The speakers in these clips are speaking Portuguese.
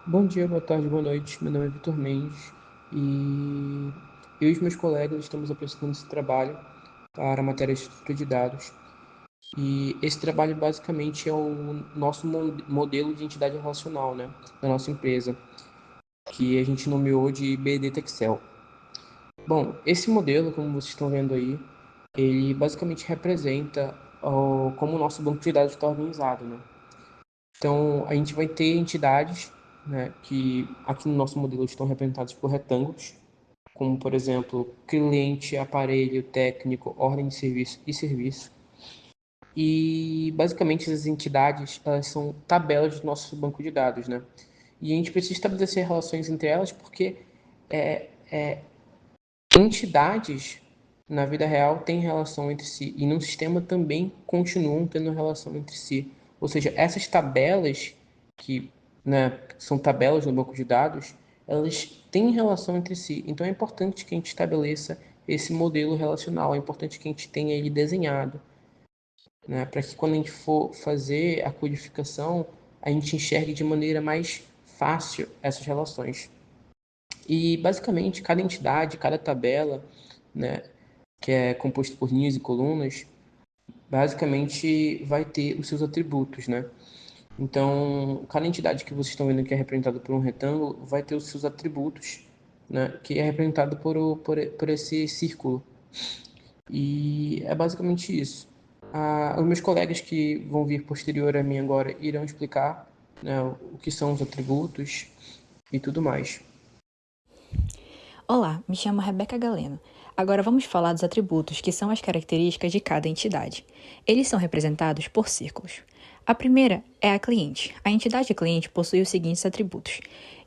Bom dia, boa tarde, boa noite. Meu nome é Vitor Mendes e eu e os meus colegas estamos apresentando esse trabalho para a matéria de estrutura de dados. E esse trabalho basicamente é o nosso modelo de entidade relacional, né, da nossa empresa, que a gente nomeou de BD Excel. Bom, esse modelo, como vocês estão vendo aí, ele basicamente representa como o nosso banco de dados está organizado, né? Então, a gente vai ter entidades, né, que aqui no nosso modelo estão representadas por retângulos, como, por exemplo, cliente, aparelho, técnico, ordem de serviço e serviço. E, basicamente, essas entidades, elas são tabelas do nosso banco de dados, né? E a gente precisa estabelecer relações entre elas porque entidades na vida real têm relação entre si e no sistema também continuam tendo relação entre si. Ou seja, essas tabelas que, né, são tabelas no banco de dados, elas têm relação entre si. Então é importante que a gente estabeleça esse modelo relacional, é importante que a gente tenha ele desenhado, né, para que quando a gente for fazer a codificação, a gente enxergue de maneira mais fácil essas relações. E basicamente cada entidade, cada tabela, né, que é composto por linhas e colunas, basicamente vai ter os seus atributos, né? Então, cada entidade que vocês estão vendo que é representada por um retângulo vai ter os seus atributos, né? Que é representado por esse círculo. E é basicamente isso. Os meus colegas que vão vir posterior a mim agora irão explicar, né, o que são os atributos e tudo mais. Olá, me chamo Rebeca Galeno. Agora vamos falar dos atributos, que são as características de cada entidade. Eles são representados por círculos. A primeira é a cliente. A entidade cliente possui os seguintes atributos: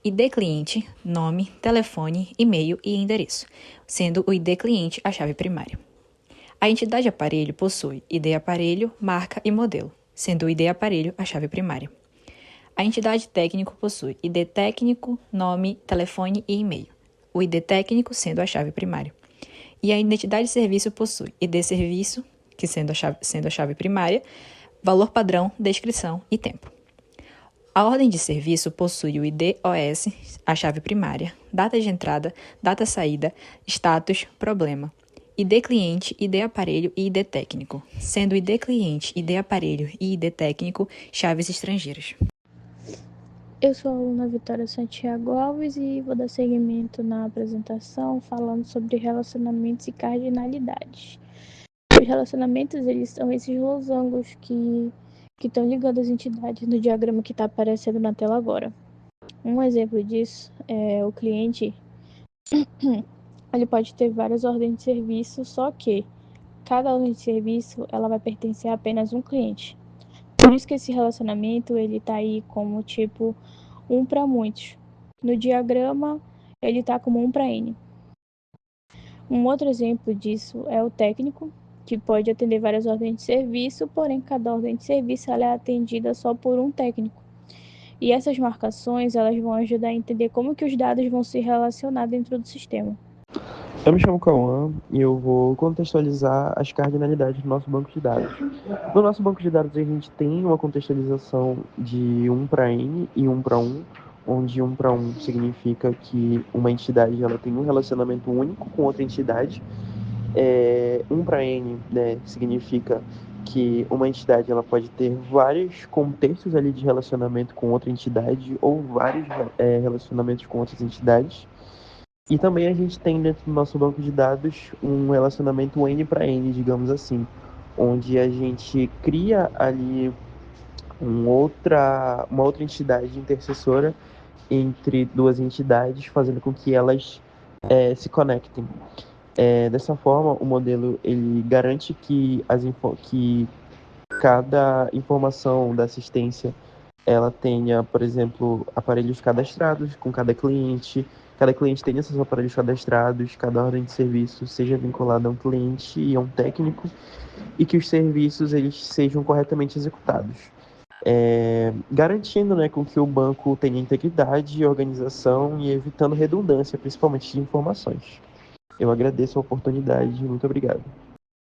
ID cliente, nome, telefone, e-mail e endereço, sendo o ID cliente a chave primária. A entidade aparelho possui ID aparelho, marca e modelo, sendo o ID aparelho a chave primária. A entidade técnico possui ID técnico, nome, telefone e e-mail, o ID técnico sendo a chave primária. E a identidade de serviço possui ID serviço, que sendo a chave primária, valor padrão, descrição e tempo. A ordem de serviço possui o ID OS, a chave primária, data de entrada, data saída, status, problema, ID cliente, ID aparelho e ID técnico, sendo ID cliente, ID aparelho e ID técnico chaves estrangeiras. Eu sou a aluna Vitória Santiago Alves e vou dar seguimento na apresentação falando sobre relacionamentos e cardinalidades. Os relacionamentos, eles são esses losangos que estão ligando as entidades no diagrama que está aparecendo na tela agora. Um exemplo disso é o cliente, ele pode ter várias ordens de serviço, só que cada ordem de serviço ela vai pertencer a apenas um cliente. Por isso que esse relacionamento ele está aí como tipo um para muitos. No diagrama, ele está como um para N. Um outro exemplo disso é o técnico, que pode atender várias ordens de serviço, porém cada ordem de serviço ela é atendida só por um técnico. E essas marcações elas vão ajudar a entender como que os dados vão se relacionar dentro do sistema. Eu me chamo Cauã e eu vou contextualizar as cardinalidades do nosso banco de dados. No nosso banco de dados, a gente tem uma contextualização de 1 para N e 1 para 1, onde 1 para 1 significa que uma entidade ela tem um relacionamento único com outra entidade. 1 para N, né, significa que uma entidade ela pode ter vários contextos ali de relacionamento com outra entidade ou vários relacionamentos com outras entidades. E também a gente tem dentro do nosso banco de dados um relacionamento N para N, digamos assim, onde a gente cria ali uma outra entidade intercessora entre duas entidades, fazendo com que elas se conectem. Dessa forma, o modelo ele garante que, que cada informação da assistência ela tenha, por exemplo, aparelhos cadastrados com cada cliente tenha seus aparelhos cadastrados, cada ordem de serviço seja vinculada a um cliente e a um técnico, e que os serviços eles sejam corretamente executados. Garantindo, né, com que o banco tenha integridade, organização e evitando redundância, principalmente de informações. Eu agradeço a oportunidade e muito obrigado.